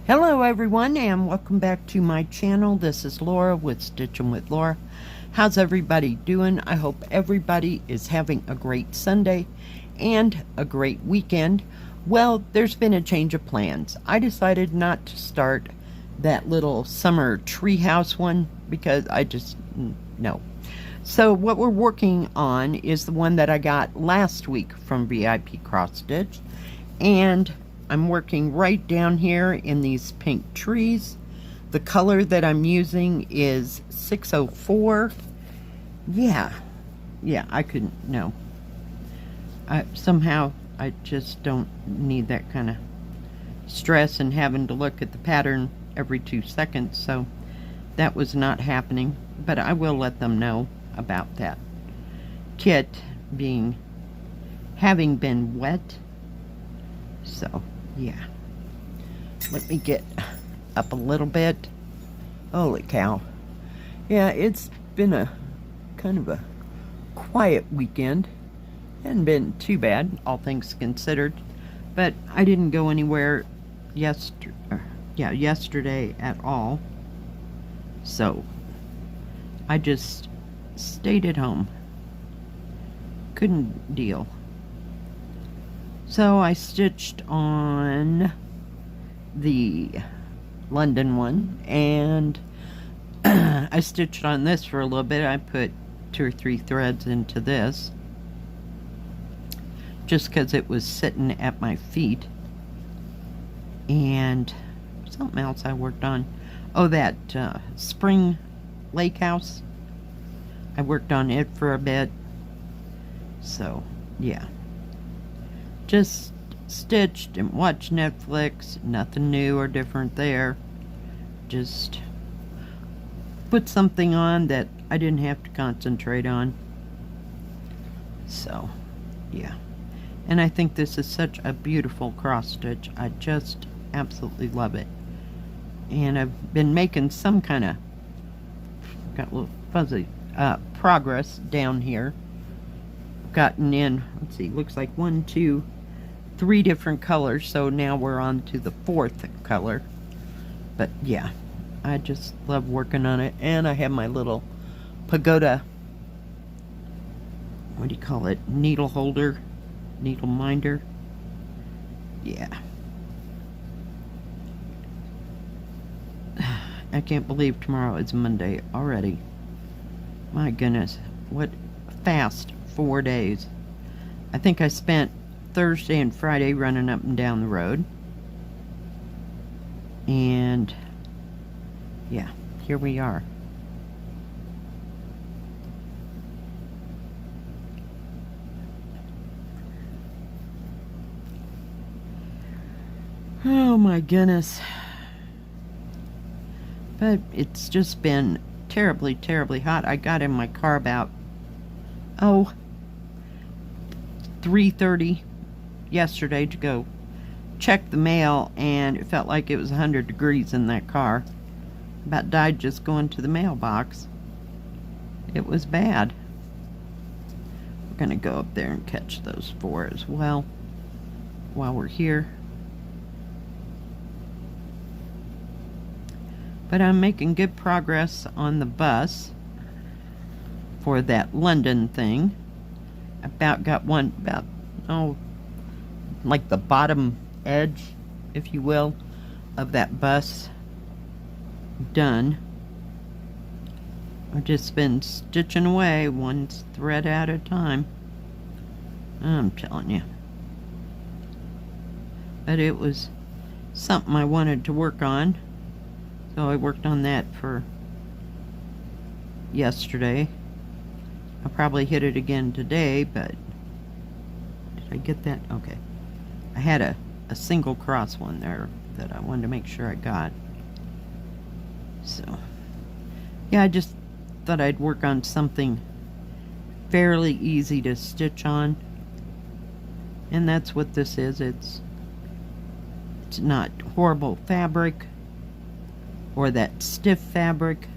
Hello everyone and welcome back to my channel. This is Laura with Stitchin with Laura. How's everybody doing? I hope everybody is having a great Sunday and a great weekend. Well, there's been a change of plans. I decided not to start that little summer treehouse one because no. So what we're working on is the one that I got last week from VIPCrossStitch, and I'm working right down here in these pink trees. The color that I'm using is 604. Yeah, I couldn't, no. Somehow, I just don't need that kind of stress and having to look at the pattern every 2 seconds, so that was not happening. But I will let them know about that kit having been wet. So yeah, let me get up a little bit. Holy cow. Yeah, it's been a kind of a quiet weekend. Hadn't been too bad, all things considered, but I didn't go anywhere yesterday at all, so I just stayed at home. Couldn't deal. So I stitched on the London one, and I stitched on this for a little bit. I put 2 or 3 threads into this just because it was sitting at my feet. And something else I worked on. Oh, that spring lake house. I worked on it for a bit. So yeah, just stitched and watched Netflix. Nothing new or different there. Just put something on that I didn't have to concentrate on. So yeah, and I think this is such a beautiful cross stitch. I just absolutely love it. And I've been making some kind of, got a little fuzzy progress down here. Gotten in, let's see, looks like 1, 2, 3 different colors, so now we're on to the 4th color. But yeah, I just love working on it. And I have my little pagoda, what do you call it, needle holder, needle minder. Yeah, I can't believe tomorrow is Monday already. My goodness, what fast 4 days. I think I spent Thursday and Friday running up and down the road. And yeah, here we are. Oh my goodness. But it's just been terribly, terribly hot. I got in my car about 3:30 yesterday to go check the mail, and it felt like it was 100 degrees in that car. About died just going to the mailbox. It was bad. We're gonna go up there and catch those 4 as well while we're here. But I'm making good progress on the bus for that London thing. Got one like the bottom edge, if you will, of that bus done. I've just been stitching away 1 thread at a time. I'm telling you. But it was something I wanted to work on, so I worked on that for yesterday. I'll probably hit it again today, but did I get that? Okay. I had a single cross one there that I wanted to make sure I got. So yeah, I just thought I'd work on something fairly easy to stitch on. And that's what this is. It's not horrible fabric or that stiff fabric.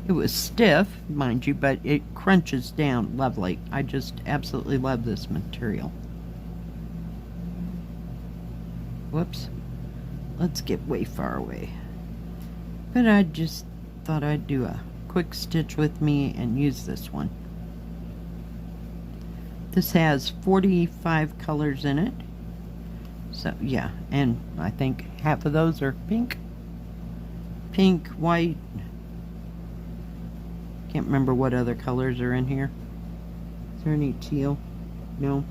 It was stiff, mind you, but it crunches down lovely. I just absolutely love this material. Whoops. let's get way far away. But I just thought I'd do a quick stitch with me and use this one. This has 45 colors in it. So yeah, and I think half of those are pink. Pink, white. Can't remember what other colors are in here. Is there any teal? No.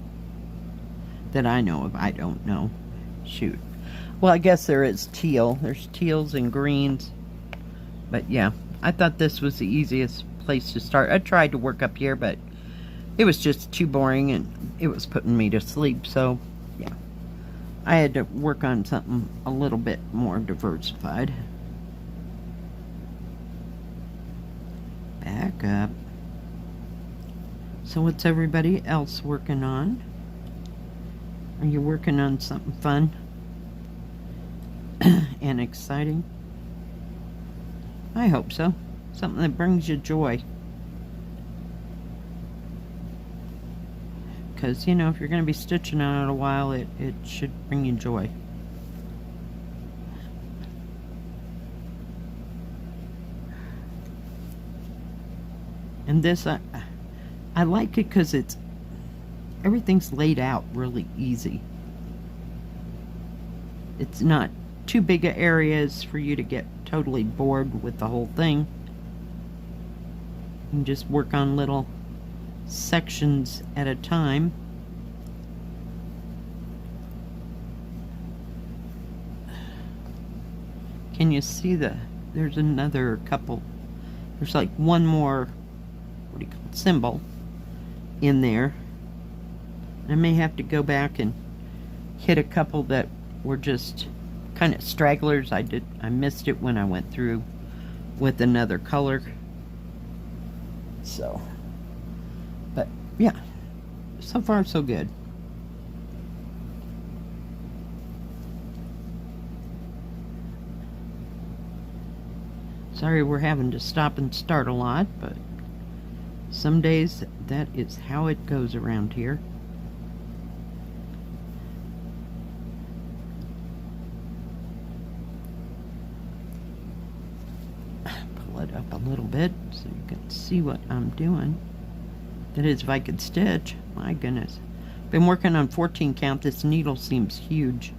That I know of. I don't know. Shoot. Well, I guess there is teal. There's teals and greens. But yeah, I thought this was the easiest place to start. I tried to work up here, but it was just too boring and it was putting me to sleep. So yeah, I had to work on something a little bit more diversified. Back up. So what's everybody else working on? Are you working on something fun and exciting? I hope so. Something that brings you joy. Because, you know, if you're going to be stitching on it a while, it should bring you joy. And this, I like it because everything's laid out really easy. It's not too big of areas for you to get totally bored with the whole thing. You can just work on little sections at a time. Can you see there's another couple, there's like one more, what do you call it, symbol in there. I may have to go back and hit a couple that were just kind of stragglers. I missed it when I went through with another color. So, but yeah, so far so good. Sorry we're having to stop and start a lot, but some days that is how it goes around here. Pull it up a little bit so you can see what I'm doing. That is, if I could stitch. My goodness. Been working on 14 count. This needle seems huge.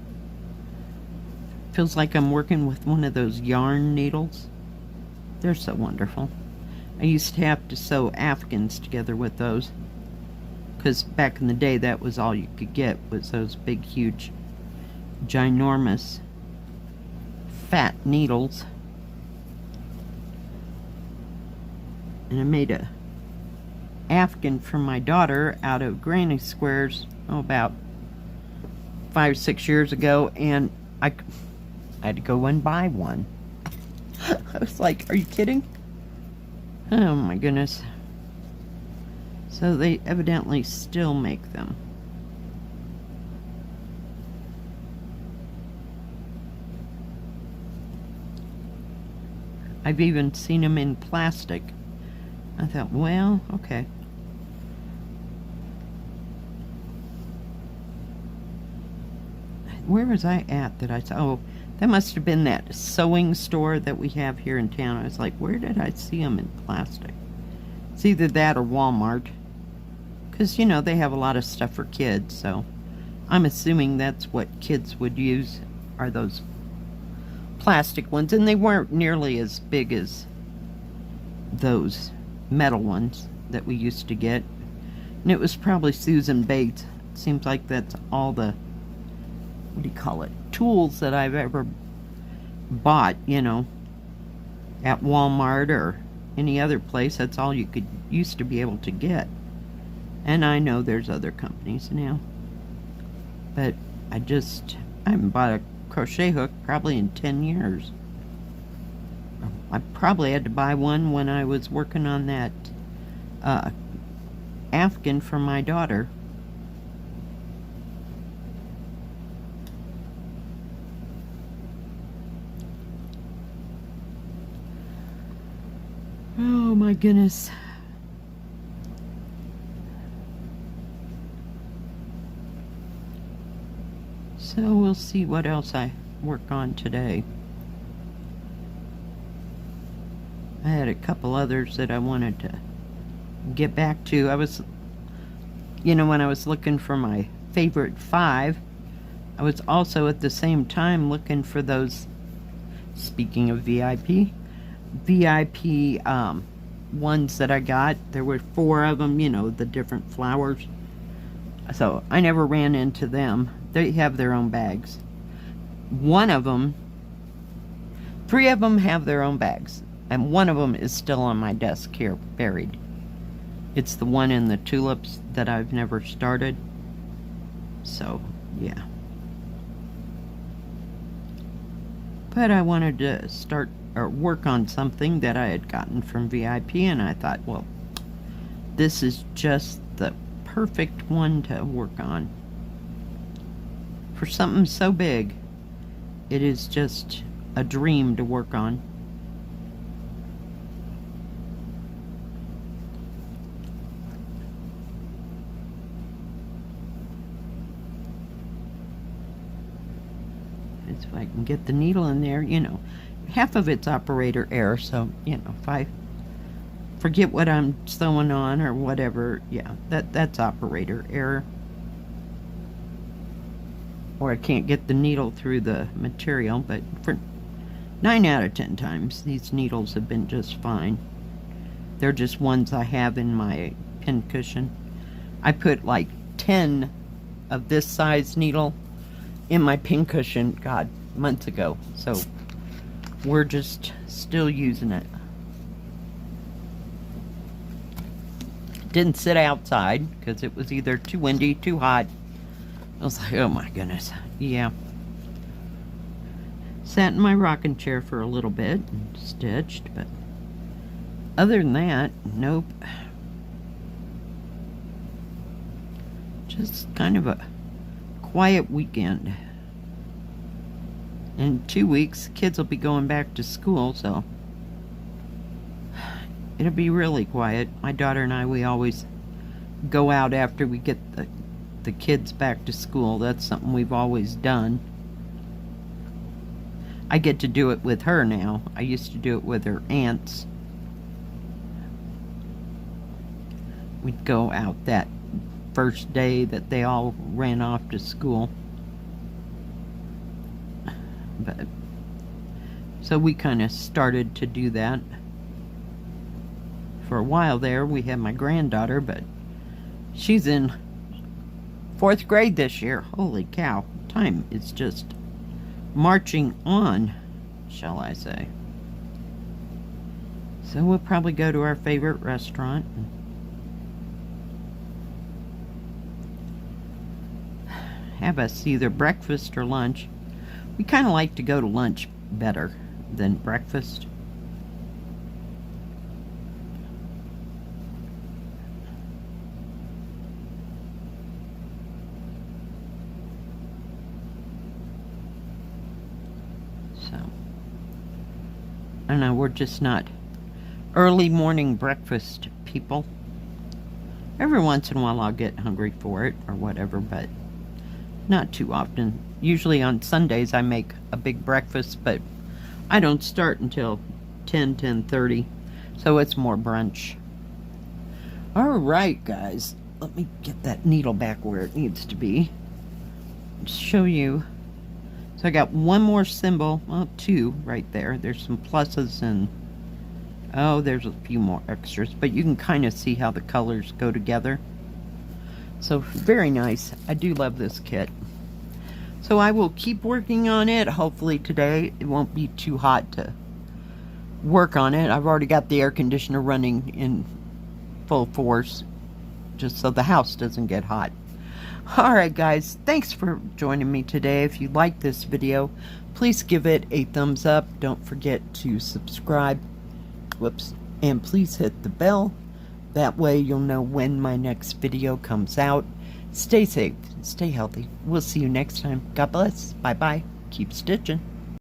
Feels like I'm working with one of those yarn needles. They're so wonderful. I used to have to sew Afghans together with those, because back in the day that was all you could get, was those big, huge, ginormous, fat needles. And I made a Afghan for my daughter out of granny squares, about 5 or 6 years ago, and I had to go and buy one. I was like, are you kidding? Oh my goodness. So they evidently still make them. I've even seen them in plastic. I thought, well, okay. Where was I at that I saw? Oh, that must have been that sewing store that we have here in town. I was like, where did I see them in plastic? It's either that or Walmart. Because, you know, they have a lot of stuff for kids, so I'm assuming that's what kids would use, are those plastic ones. And they weren't nearly as big as those metal ones that we used to get. And it was probably Susan Bates. It seems like that's all the, what do you call it, tools that I've ever bought, you know, at Walmart or any other place. That's all you could used to be able to get. And I know there's other companies now, but I haven't bought a crochet hook probably in 10 years. I probably had to buy one when I was working on that Afghan for my daughter. Oh my goodness. So we'll see what else I work on today. I had a couple others that I wanted to get back to. I was, you know, when I was looking for my favorite 5, I was also at the same time looking for those, speaking of VIP ones that I got. There were 4 of them, you know, the different flowers. So I never ran into them. They have their own bags. One of them, 3 of them have their own bags, and one of them is still on my desk here, buried. It's the one in the tulips that I've never started. So, yeah. But I wanted to start or work on something that I had gotten from VIP, and I thought, well, this is just the perfect one to work on. For something so big, it is just a dream to work on. If I can get the needle in there, you know, half of it's operator error, so, you know, if I forget what I'm sewing on or whatever, yeah, that's operator error. Or I can't get the needle through the material, but for 9 out of 10 times, these needles have been just fine. They're just ones I have in my pin cushion. I put like 10 of this size needle in my pin cushion, God, months ago. So we're just still using it. Didn't sit outside because it was either too windy, too hot. I was like, oh my goodness. Yeah. Sat in my rocking chair for a little bit and stitched, but other than that, nope. Just kind of a quiet weekend. In 2 weeks, kids will be going back to school, so it'll be really quiet. My daughter and I, we always go out after we get the kids back to school. That's something we've always done. I get to do it with her now. I used to do it with her aunts. We'd go out that first day that they all ran off to school. But so we kind of started to do that. For a while there, we had my granddaughter, but she's in 4th grade this year. Holy cow. Time is just marching on, shall I say. So we'll probably go to our favorite restaurant and have us either breakfast or lunch. We kind of like to go to lunch better than breakfast. So, I don't know, we're just not early morning breakfast people. Every once in a while I'll get hungry for it or whatever, but not too often. Usually on Sundays I make a big breakfast, but I don't start until 10:30, so it's more brunch. Alright guys, let me get that needle back where it needs to be. Just show you. So I got one more symbol, well 2 right there. There's some pluses and oh, there's a few more extras, but you can kind of see how the colors go together. So very nice. I do love this kit. So I will keep working on it. Hopefully today it won't be too hot to work on it. I've already got the air conditioner running in full force just so the house doesn't get hot. Alright guys, thanks for joining me today. If you like this video, please give it a thumbs up. Don't forget to subscribe. Whoops. And please hit the bell. That way you'll know when my next video comes out. Stay safe, stay healthy. We'll see you next time. God bless. Bye-bye. Keep stitching.